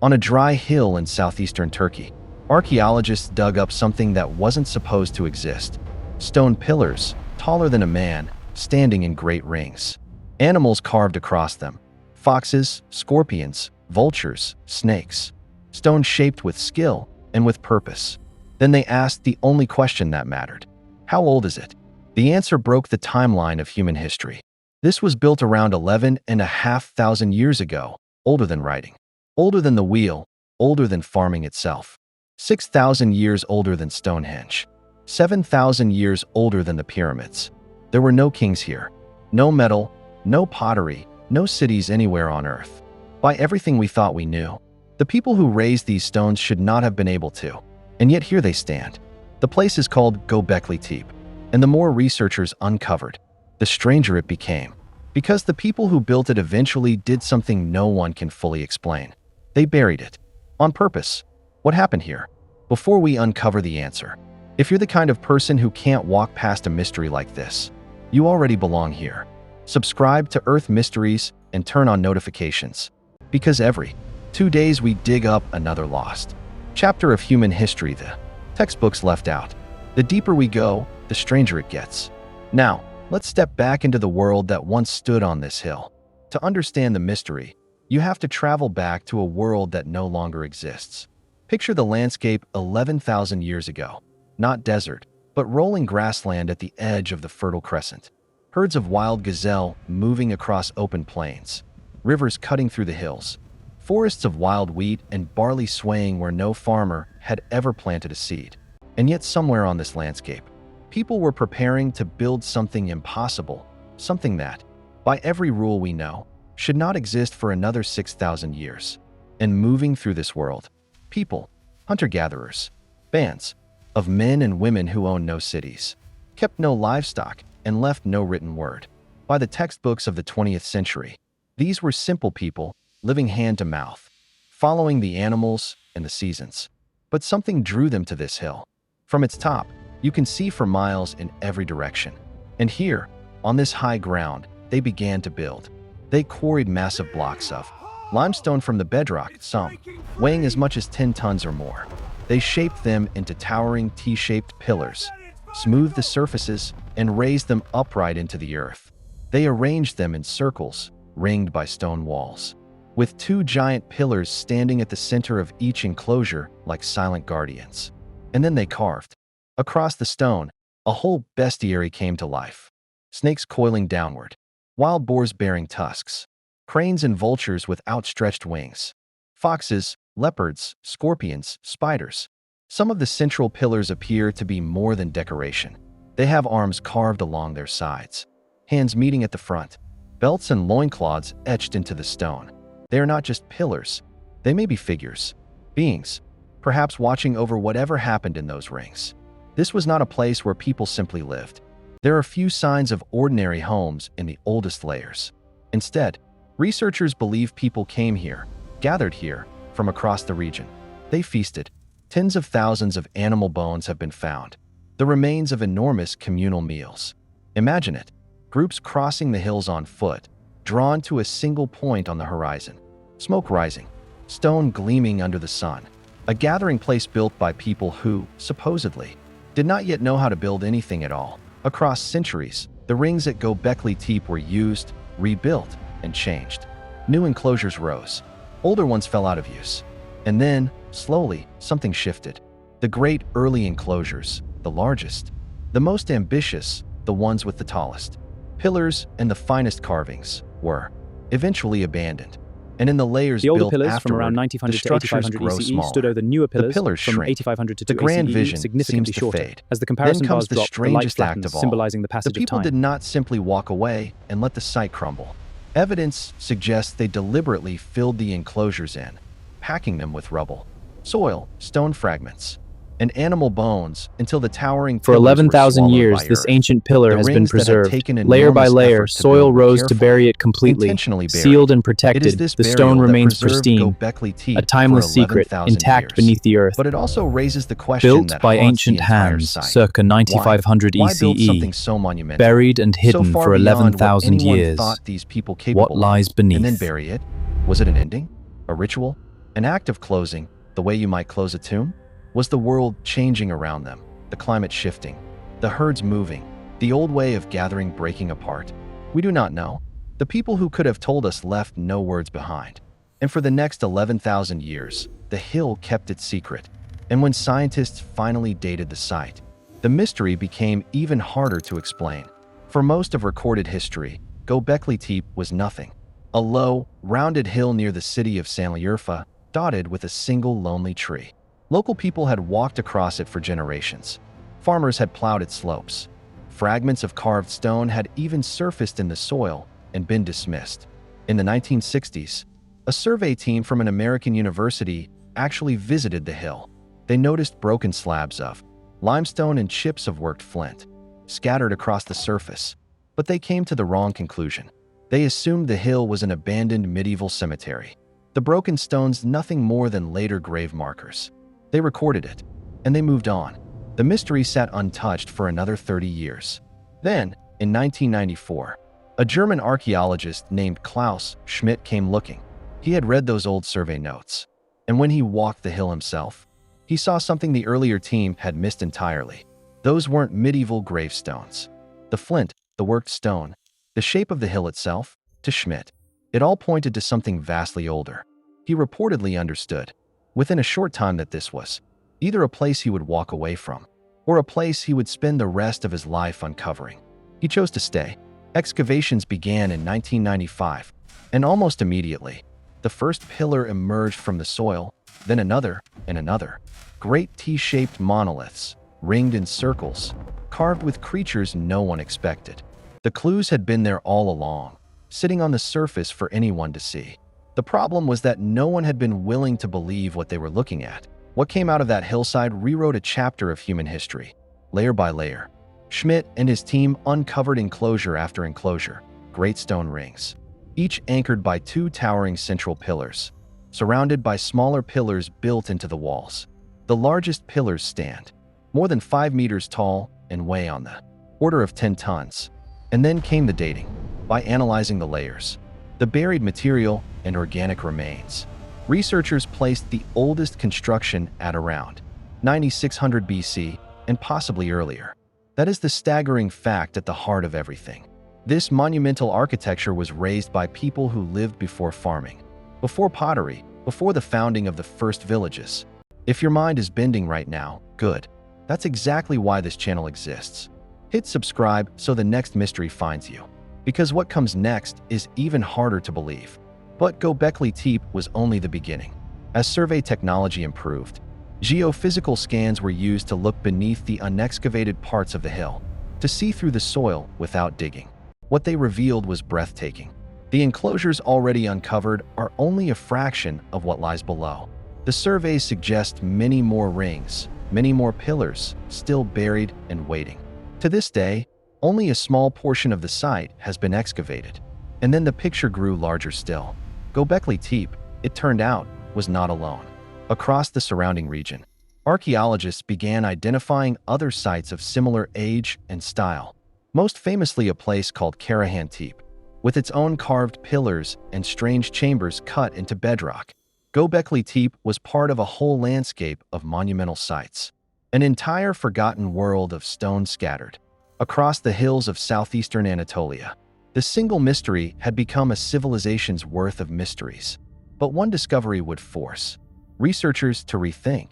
On a dry hill in southeastern Turkey, archaeologists dug up something that wasn't supposed to exist. Stone pillars, taller than a man, standing in great rings. Animals carved across them. Foxes, scorpions, vultures, snakes. Stone shaped with skill and with purpose. Then they asked the only question that mattered. How old is it? The answer broke the timeline of human history. This was built around 11,500 years ago, older than writing, older than the wheel, older than farming itself. 6,000 years older than Stonehenge. 7,000 years older than the pyramids. There were no kings here, no metal, no pottery, no cities anywhere on Earth. By everything we thought we knew, the people who raised these stones should not have been able to. And yet here they stand. The place is called Göbekli Tepe, and the more researchers uncovered, the stranger it became. Because the people who built it eventually did something no one can fully explain. They buried it. On purpose. What happened here? Before we uncover the answer, if you're the kind of person who can't walk past a mystery like this, you already belong here. Subscribe to Earth Mysteries and turn on notifications. Because every 2 days we dig up another lost chapter of human history, the textbooks left out. The deeper we go, the stranger it gets. Now, let's step back into the world that once stood on this hill. To understand the mystery, you have to travel back to a world that no longer exists. Picture the landscape 11,000 years ago. Not desert, but rolling grassland at the edge of the Fertile Crescent. Herds of wild gazelle moving across open plains. Rivers cutting through the hills. Forests of wild wheat and barley swaying where no farmer had ever planted a seed. And yet somewhere on this landscape, people were preparing to build something impossible, something that, by every rule we know, should not exist for another 6,000 years. And moving through this world, people, hunter-gatherers, bands of men and women who owned no cities, kept no livestock, and left no written word. By the textbooks of the 20th century, these were simple people living hand to mouth, following the animals and the seasons. But something drew them to this hill. From its top, you can see for miles in every direction. And here, on this high ground, they began to build. They quarried massive blocks of limestone from the bedrock, some weighing as much as 10 tons or more. They shaped them into towering T-shaped pillars, smoothed the surfaces, and raised them upright into the earth. They arranged them in circles, ringed by stone walls, with 2 giant pillars standing at the center of each enclosure like silent guardians. And then they carved. Across the stone, a whole bestiary came to life. Snakes coiling downward, wild boars bearing tusks, cranes and vultures with outstretched wings, foxes, leopards, scorpions, spiders. Some of the central pillars appear to be more than decoration. They have arms carved along their sides, hands meeting at the front, belts and loincloths etched into the stone. They are not just pillars. They may be figures, beings, perhaps watching over whatever happened in those rings. This was not a place where people simply lived. There are few signs of ordinary homes in the oldest layers. Instead, researchers believe people came here, gathered here, from across the region. They feasted. Tens of thousands of animal bones have been found, the remains of enormous communal meals. Imagine it, groups crossing the hills on foot, drawn to a single point on the horizon. Smoke rising, stone gleaming under the sun. A gathering place built by people who, supposedly, did not yet know how to build anything at all. Across centuries, the rings at Göbekli Tepe were used, rebuilt, and changed. New enclosures rose. Older ones fell out of use. And then, slowly, something shifted. The great early enclosures, the largest, the most ambitious, the ones with the tallest pillars and the finest carvings, were eventually abandoned. And in the layers The older built pillars from afterward, around the 9500 to structures 8500 grow ECE smaller. stood over the newer pillars pillars from shrink. 8500 to The grand 2 ACE vision significantly seems to shorter. fade. As the Then comparison comes bars the drop, the light strangest act flattens, of all. symbolizing the The passage of people time. did not simply walk away and let the site crumble. Evidence suggests they deliberately filled the enclosures in, packing them with rubble, soil, stone fragments, and animal bones until the towering For pillars were 11,000 swallowed years, by this earth. ancient pillar The has been rings that had preserved. taken Layer by enormous layer, effort to soil build were rose to carefully, bury it completely, intentionally buried. sealed and It is protected. this The burial stone that remains preserved pristine, Göbekli Tepe a timeless for secret, 11,000 intact years. beneath the earth. But it also raises the question Built that by haunts the ancient entire hands, site. circa 9500 Why build ECE, something so monumental, buried and so hidden far for beyond what 11,000 anyone years? thought these people capable What lies of, and then beneath? bury it? Was it an ending? A ritual? An act of closing, the way you might close a tomb? Was the world changing around them, the climate shifting, the herds moving, the old way of gathering breaking apart? We do not know. The people who could have told us left no words behind. And for the next 11,000 years, the hill kept its secret. And when scientists finally dated the site, the mystery became even harder to explain. For most of recorded history, Göbekli Tepe was nothing. A low, rounded hill near the city of Sanliurfa, dotted with a single lonely tree. Local people had walked across it for generations. Farmers had plowed its slopes. Fragments of carved stone had even surfaced in the soil and been dismissed. In the 1960s, a survey team from an American university actually visited the hill. They noticed broken slabs of limestone and chips of worked flint scattered across the surface, but they came to the wrong conclusion. They assumed the hill was an abandoned medieval cemetery. The broken stones nothing more than later grave markers. They recorded it, and they moved on. The mystery sat untouched for another 30 years. Then, in 1994, a German archaeologist named Klaus Schmidt came looking. He had read those old survey notes, and when he walked the hill himself, he saw something the earlier team had missed entirely. Those weren't medieval gravestones. The flint, the worked stone, the shape of the hill itself, to Schmidt, it all pointed to something vastly older. He reportedly understood, within a short time, that this was either a place he would walk away from, or a place he would spend the rest of his life uncovering. He chose to stay. Excavations began in 1995, and almost immediately, the first pillar emerged from the soil, then another and another. Great T-shaped monoliths, ringed in circles, carved with creatures no one expected. The clues had been there all along, sitting on the surface for anyone to see. The problem was that no one had been willing to believe what they were looking at. What came out of that hillside rewrote a chapter of human history, layer by layer. Schmidt and his team uncovered enclosure after enclosure, great stone rings, each anchored by two towering central pillars, surrounded by smaller pillars built into the walls. The largest pillars stand more than 5 meters tall and weigh on the order of 10 tons. And then came the dating. By analyzing the layers, the buried material, and organic remains, researchers placed the oldest construction at around 9600 BC and possibly earlier. That is the staggering fact at the heart of everything. This monumental architecture was raised by people who lived before farming, before pottery, before the founding of the first villages. If your mind is bending right now, good. That's exactly why this channel exists. Hit subscribe so the next mystery finds you. Because what comes next is even harder to believe. But Göbekli Tepe was only the beginning. As survey technology improved, geophysical scans were used to look beneath the unexcavated parts of the hill, to see through the soil without digging. What they revealed was breathtaking. The enclosures already uncovered are only a fraction of what lies below. The surveys suggest many more rings, many more pillars, still buried and waiting. To this day, only a small portion of the site has been excavated. And then the picture grew larger still. Göbekli Tepe, it turned out, was not alone. Across the surrounding region, archaeologists began identifying other sites of similar age and style. Most famously a place called Karahan Tepe, with its own carved pillars and strange chambers cut into bedrock. Göbekli Tepe was part of a whole landscape of monumental sites, an entire forgotten world of stone scattered across the hills of southeastern Anatolia. The single mystery had become a civilization's worth of mysteries. But one discovery would force researchers to rethink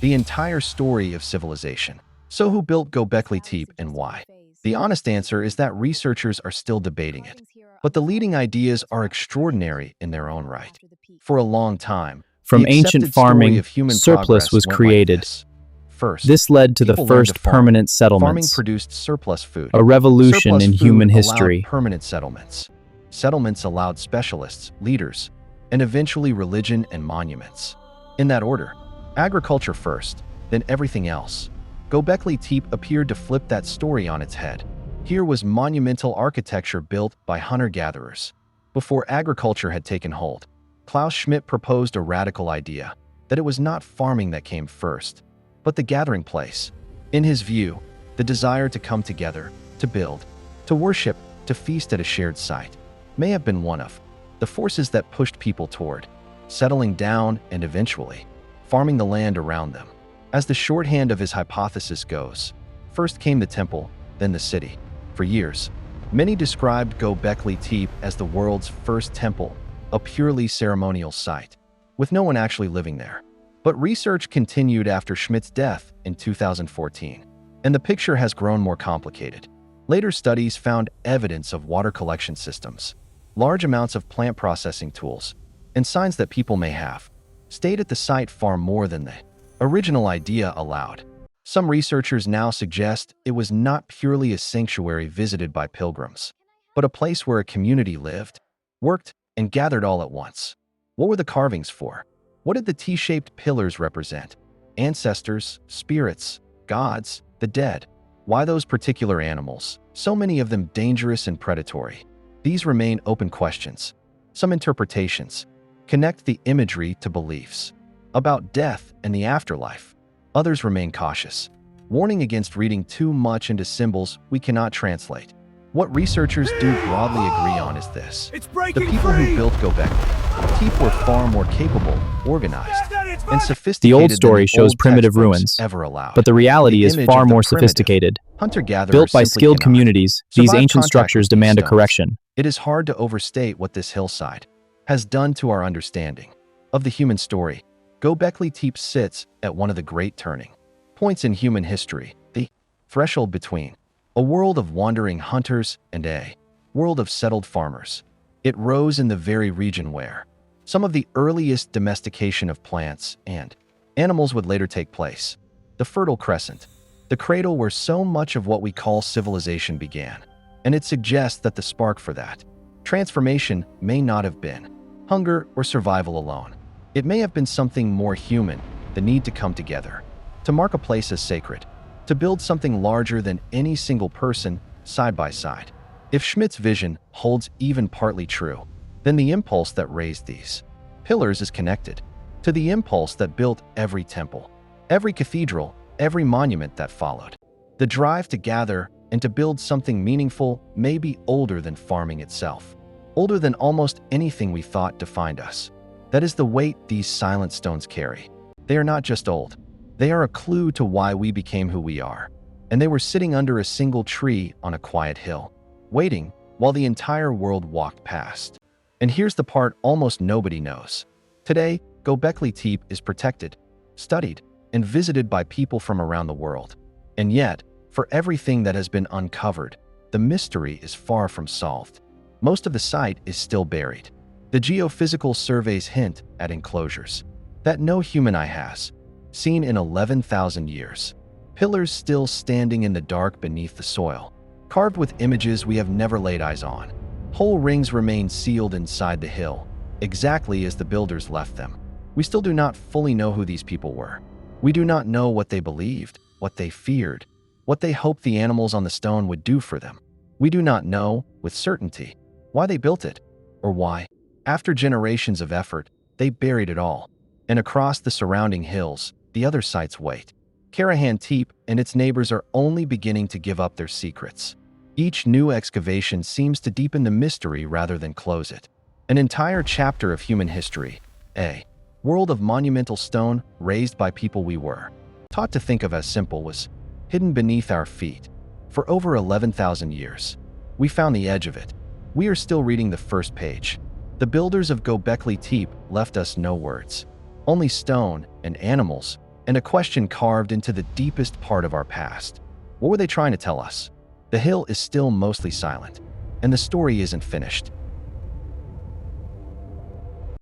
the entire story of civilization. So who built Göbekli Tepe and why? The honest answer is that researchers are still debating it. But the leading ideas are extraordinary in their own right. For a long time, From the ancient accepted story farming, of human surplus progress was went like created. this. First, This led to the people learned first to farm. permanent Farming settlements, produced surplus food. a revolution Surplus in food human allowed history. permanent settlements. Settlements allowed specialists, leaders, and eventually religion and monuments. In that order, agriculture first, then everything else. Göbekli Tepe appeared to flip that story on its head. Here was monumental architecture built by hunter-gatherers. Before agriculture had taken hold, Klaus Schmidt proposed a radical idea, that it was not farming that came first, but the gathering place. In his view, the desire to come together, to build, to worship, to feast at a shared site, may have been one of the forces that pushed people toward settling down and eventually farming the land around them. As the shorthand of his hypothesis goes, first came the temple, then the city. For years, many described Göbekli Tepe as the world's first temple, a purely ceremonial site, with no one actually living there. But research continued after Schmidt's death in 2014, and the picture has grown more complicated. Later studies found evidence of water collection systems, large amounts of plant processing tools, and signs that people may have stayed at the site far more than the original idea allowed. Some researchers now suggest it was not purely a sanctuary visited by pilgrims, but a place where a community lived, worked, and gathered all at once. What were the carvings for? What did the T-shaped pillars represent? Ancestors, spirits, gods, the dead? Why those particular animals, so many of them dangerous and predatory? These remain open questions. Some interpretations connect the imagery to beliefs about death and the afterlife. Others remain cautious, warning against reading too much into symbols we cannot translate. What researchers do broadly agree on is this: the people who built Göbekli Tepe were far more capable, organized, and sophisticated The old than story shows old primitive textbooks ruins, ever allowed. but the reality The is image far of the more primitive sophisticated. hunter-gatherer Built by simply skilled cannot communities, these survive ancient contact structures with these demand a stones. correction. It is hard to overstate what this hillside has done to our understanding of the human story. Göbekli Tepe sits at one of the great turning points in human history, the threshold between a world of wandering hunters and a world of settled farmers. It rose in the very region where some of the earliest domestication of plants and animals would later take place. The Fertile Crescent, the cradle where so much of what we call civilization began. And it suggests that the spark for that transformation may not have been hunger or survival alone. It may have been something more human, the need to come together, to mark a place as sacred, to build something larger than any single person side by side. If Schmidt's vision holds even partly true, then the impulse that raised these pillars is connected to the impulse that built every temple, every cathedral, every monument that followed. The drive to gather and to build something meaningful may be older than farming itself, older than almost anything we thought defined us. That is the weight these silent stones carry. They are not just old. They are a clue to why we became who we are. And they were sitting under a single tree on a quiet hill, waiting while the entire world walked past. And here's the part almost nobody knows. Today, Göbekli Tepe is protected, studied, and visited by people from around the world. And yet, for everything that has been uncovered, the mystery is far from solved. Most of the site is still buried. The geophysical surveys hint at enclosures that no human eye has seen in 11,000 years. Pillars still standing in the dark beneath the soil, carved with images we have never laid eyes on. Whole rings remain sealed inside the hill, exactly as the builders left them. We still do not fully know who these people were. We do not know what they believed, what they feared, what they hoped the animals on the stone would do for them. We do not know, with certainty, why they built it, or why, after generations of effort, they buried it all. And across the surrounding hills, the other sites wait. Karahan Tepe and its neighbors are only beginning to give up their secrets. Each new excavation seems to deepen the mystery rather than close it. An entire chapter of human history, a world of monumental stone raised by people we were taught to think of as simple, was hidden beneath our feet. For over 11,000 years, we found the edge of it. We are still reading the first page. The builders of Göbekli Tepe left us no words, only stone and animals, and a question carved into the deepest part of our past. What were they trying to tell us? The hill is still mostly silent, and the story isn't finished.